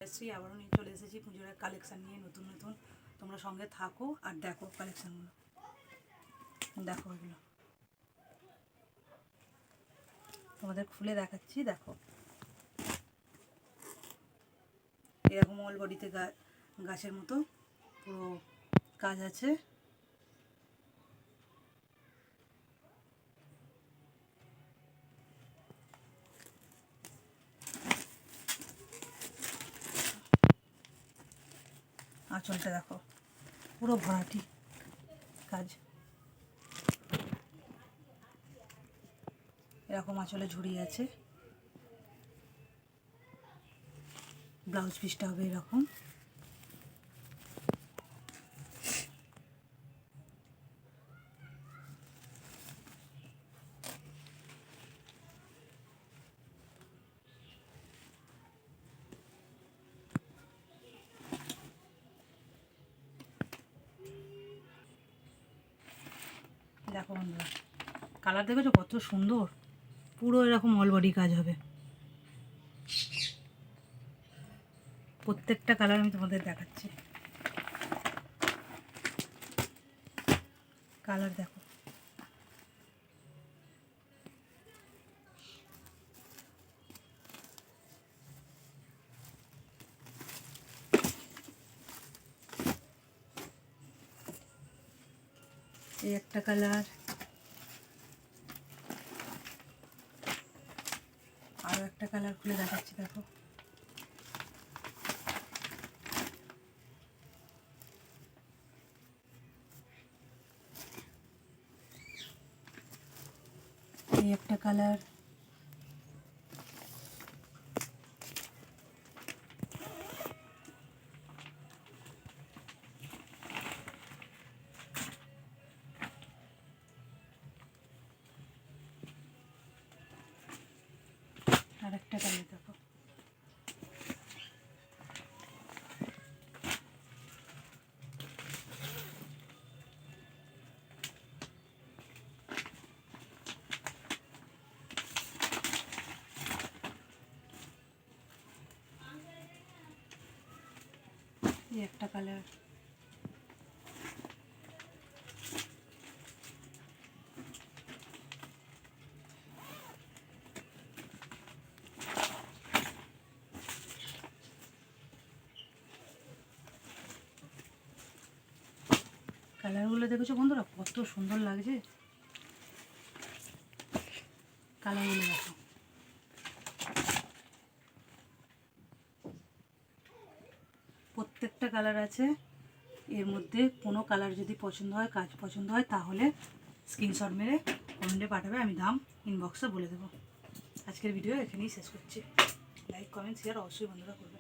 এসেছি আবারও নিয়ে চলে এসেছি পুজোর কালেকশান নিয়ে নতুন নতুন। তোমরা সঙ্গে থাকো আর দেখো কালেকশানগুলো, দেখো এগুলো তোমাদের খুলে দেখাচ্ছি। দেখো এরকম অল বডিতে গাছের মতো পুরো কাজ আছে। আঁচলটা দেখো পুরো ভরাটি কাজ, এরকম আঁচলে ঝুড়ি আছে। ব্লাউজ পিসটা হবে এরকম। দেখো বন্ধুরা কালার দেখেছো কত সুন্দর, পুরো এরকম অল বডি কাজ হবে। প্রত্যেকটা কালার আমি তোমাদের দেখাচ্ছি। কালার দেখো, এই একটা কালার, আরও একটা কালার খুলে দেখাচ্ছি। দেখো এই একটা কালার, আর একটা কালার দেখো। এই একটা কালার, কালারগুলো দেখেছো বন্ধুরা কত সুন্দর লাগছে। কালারগুলো দেখো, প্রত্যেকটা কালার আছে। এর মধ্যে কোনো কালার যদি পছন্দ হয়, কাজ পছন্দ হয়, তাহলে স্ক্রিনশট মেরে কমেন্টে পাঠাবে, আমি দাম ইনবক্সে বলে দেবো। আজকের ভিডিও এখানেই শেষ করছি। লাইক কমেন্ট শেয়ার অবশ্যই বন্ধুরা করবে।